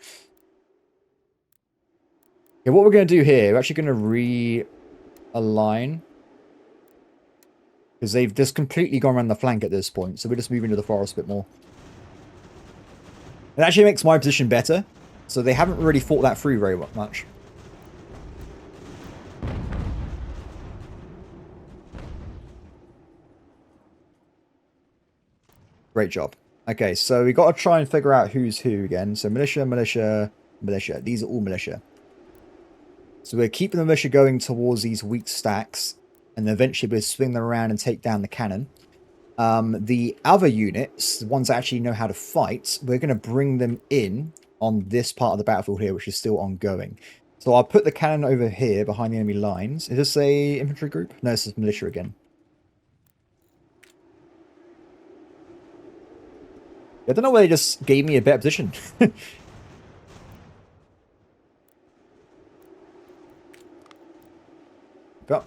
Okay, what we're going to do here, we're actually going to realign. Because they've just completely gone around the flank at this point. So we're just moving to the forest a bit more. It actually makes my position better. So they haven't really fought that through very much. Great job. Okay, so we got to try and figure out who's who again. So militia, militia, militia. These are all militia. So we're keeping the militia going towards these weak stacks. And eventually we'll swing them around and take down the cannon. The other units, the ones that actually know how to fight, we're going to bring them in on this part of the battlefield here, which is still ongoing. So I'll put the cannon over here behind the enemy lines. Is this a infantry group? No, this is militia again. I don't know why they just gave me a better position. But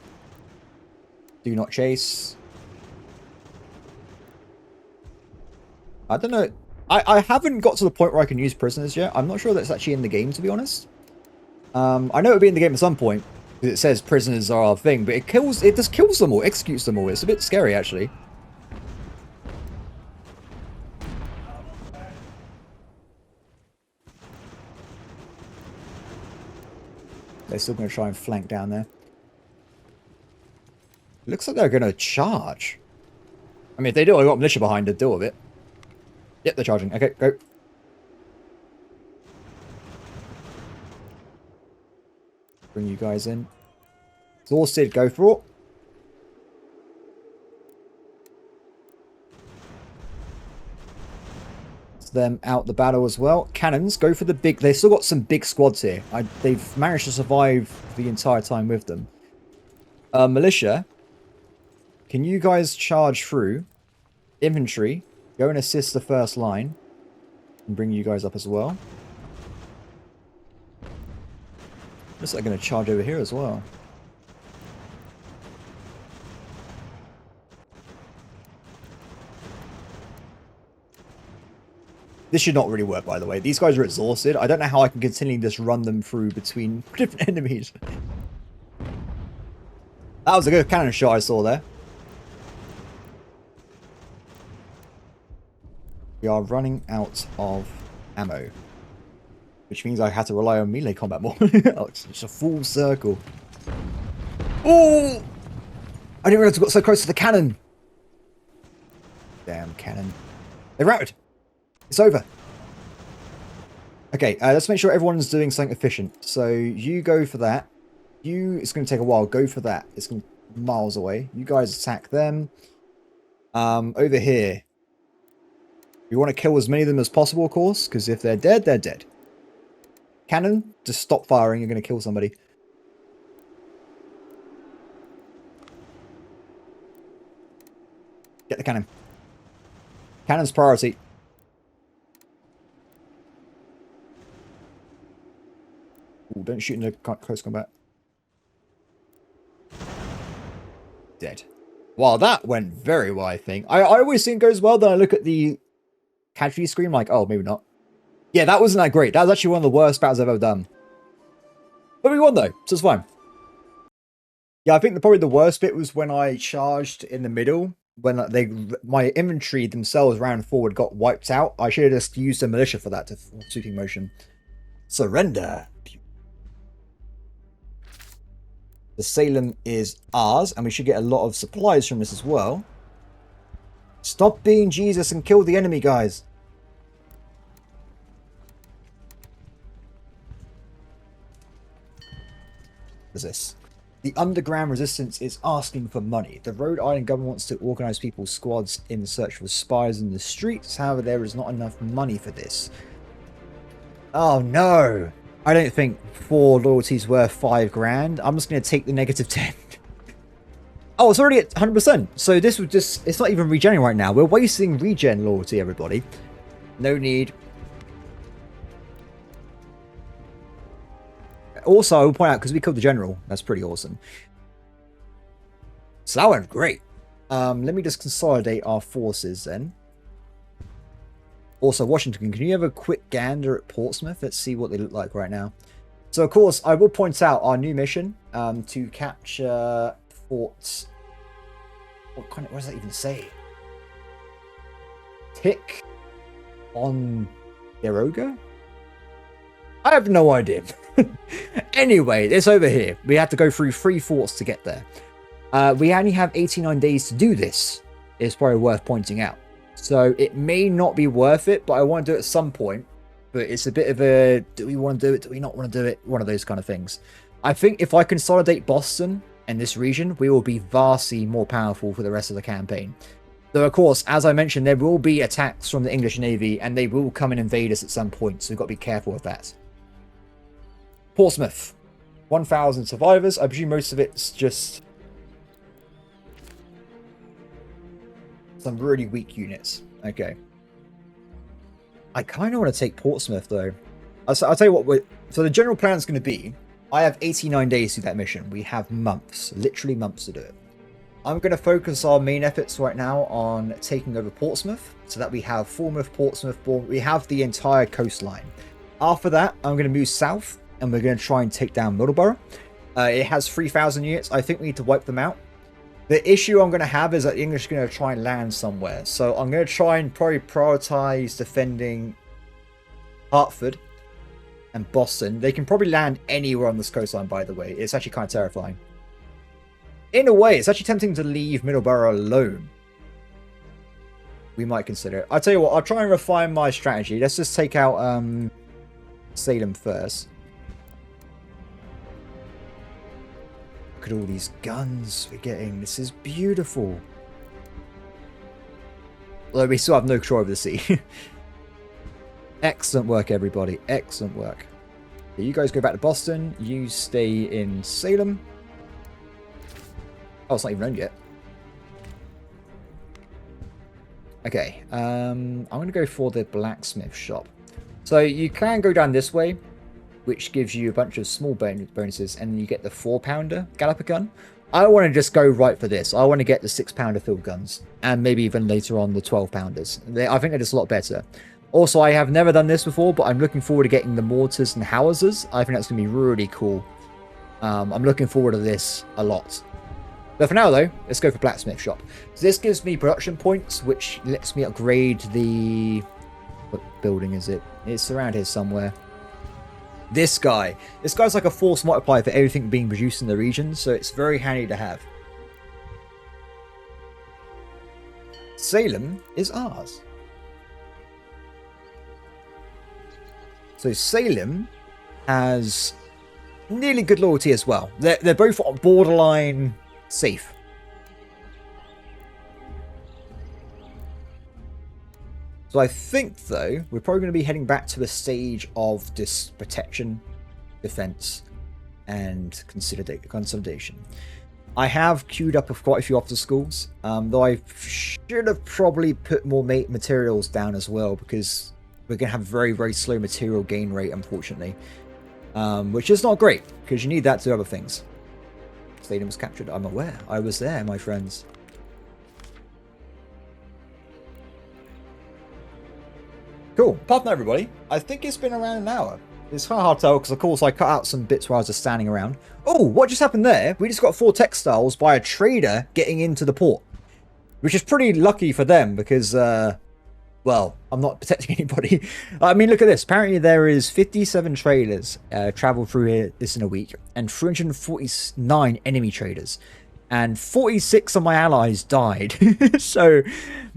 do not chase. I don't know. I haven't got to the point where I can use prisoners yet. I'm not sure that's actually in the game, to be honest. I know it'll be in the game at some point, because it says prisoners are our thing, but it just kills them all, executes them all. It's a bit scary, actually. They're still going to try and flank down there. Looks like they're going to charge. I mean, if they do, I've got militia behind to deal with it. Yep, they're charging. Okay, go. Bring you guys in. Exhausted, go for it. It's them out the battle as well. Cannons, go for the big... They've still got some big squads here. They've managed to survive the entire time with them. Militia, can you guys charge through? Infantry, go and assist the first line. And bring you guys up as well. Looks like they're going to charge over here as well. This should not really work, by the way. These guys are exhausted. I don't know how I can continually just run them through between different enemies. That was a good cannon shot I saw there. We are running out of ammo. Which means I had to rely on melee combat more. Oh, it's a full circle. Oh! I didn't realize we got so close to the cannon. Damn cannon. They routed. It's over. Okay, let's make sure everyone's doing something efficient. So you go for that. It's going to take a while. Go for that. It's going to be miles away. You guys attack them. Over here. We want to kill as many of them as possible, of course, because if they're dead, they're dead. Cannon, just stop firing. You're going to kill somebody. Get the cannon. Cannon's priority. Ooh, don't shoot into close combat. Dead. Wow, that went very well, I think. I always think it goes well, then I look at the casualty screen like, oh, maybe not. Yeah, that wasn't that great. That was actually one of the worst battles I've ever done. But we won, though, so it's fine. Yeah, I think probably the worst bit was when I charged in the middle. When my infantry themselves ran forward, got wiped out. I should have just used a militia for that to sweeping motion. Surrender. The Salem is ours, and we should get a lot of supplies from this as well. Stop being Jesus and kill the enemy, guys. What's this? The underground resistance is asking for money. The Rhode Island government wants to organize people's squads in search for spies in the streets. However, there is not enough money for this. Oh no! I don't think 4 loyalties worth 5 grand. I'm just going to take the negative 10. Oh, it's already at 100%. So this would just... It's not even regenerating right now. We're wasting regen loyalty, everybody. No need. Also, I will point out, because we killed the general. That's pretty awesome. So that went great. Let me just consolidate our forces then. Also, Washington, can you have a quick gander at Portsmouth? Let's see what they look like right now. So, of course, I will point out our new mission to capture Fort... What does that even say? Tick on Deroga? I have no idea. Anyway, it's over here. We have to go through 3 forts to get there. We only have 89 days to do this. It's probably worth pointing out. So it may not be worth it, but I want to do it at some point. But it's a bit of a, do we want to do it? Do we not want to do it? One of those kind of things. I think if I consolidate Boston and this region, we will be vastly more powerful for the rest of the campaign. Though, of course, as I mentioned, there will be attacks from the English Navy, and they will come and invade us at some point, so we've got to be careful with that. Portsmouth. 1,000 survivors. I presume most of it's just some really weak units. Okay. I kind of want to take Portsmouth, though. I'll tell you what. So the general plan is going to be, I have 89 days to do that mission. We have months, literally months to do it. I'm going to focus our main efforts right now on taking over Portsmouth, so that we have Falmouth, Portsmouth, we have the entire coastline. After that, I'm going to move south, and we're going to try and take down Middleborough. It has 3,000 units. I think we need to wipe them out. The issue I'm going to have is that the English are going to try and land somewhere. So I'm going to try and probably prioritize defending Hartford and Boston. They can probably land anywhere on this coastline, by the way. It's actually kind of terrifying. In a way, it's actually tempting to leave Middleborough alone. We might consider it. I'll tell you what, I'll try and refine my strategy. Let's just take out Salem first. Look at all these guns we're getting. This is beautiful. Although we still have no control over the sea. Excellent work, everybody. Excellent work. Okay, you guys go back to Boston. You stay in Salem. Oh, it's not even owned yet. Okay, I'm going to go for the blacksmith shop. So you can go down this way, which gives you a bunch of small bonuses, and you get the 4-pounder Galloper gun. I want to just go right for this. I want to get the 6-pounder field guns, and maybe even later on the 12-pounders. I think they're just a lot better. Also, I have never done this before, but I'm looking forward to getting the mortars and howitzers. I think that's going to be really cool. I'm looking forward to this a lot. But for now, though, let's go for blacksmith shop. So this gives me production points, which lets me upgrade the... What building is it? It's around here somewhere. This guy. This guy's like a force multiplier for everything being produced in the region, so it's very handy to have. Salem is ours. So Salem has nearly good loyalty as well. They're both borderline safe. So I think, though, we're probably going to be heading back to a stage of this protection, defense, and consolidation. I have queued up quite a few after schools, though I should have probably put more materials down as well, because we're going to have a very, very slow material gain rate, unfortunately. Which is not great, because you need that to do other things. Stadium was captured. I'm aware. I was there, my friends. Cool. Apart from that, everybody, I think it's been around an hour. It's kind of hard to tell because, of course, I cut out some bits where I was just standing around. Oh, what just happened there? We just got 4 textiles by a trader getting into the port. Which is pretty lucky for them because, well, I'm not protecting anybody. I mean, look at this. Apparently there is 57 traders travel through here this in a week. And 349 enemy traders. And 46 of my allies died. So,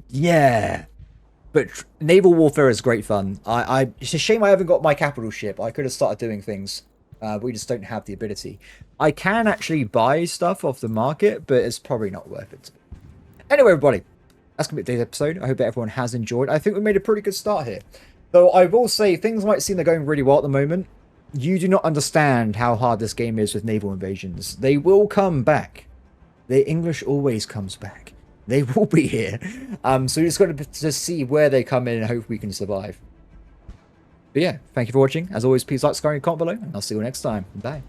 yeah. But naval warfare is great fun. It's a shame I haven't got my capital ship. I could have started doing things. But we just don't have the ability. I can actually buy stuff off the market, but it's probably not worth it. Anyway, everybody, that's going to be today's episode. I hope that everyone has enjoyed. I think we made a pretty good start here. Though I will say, things might seem they're going really well at the moment. You do not understand how hard this game is with naval invasions. They will come back. The English always comes back. They will be here. So we just got to just see where they come in and hope we can survive. But yeah, thank you for watching. As always, please like, subscribe, and comment below. And I'll see you next time. Bye.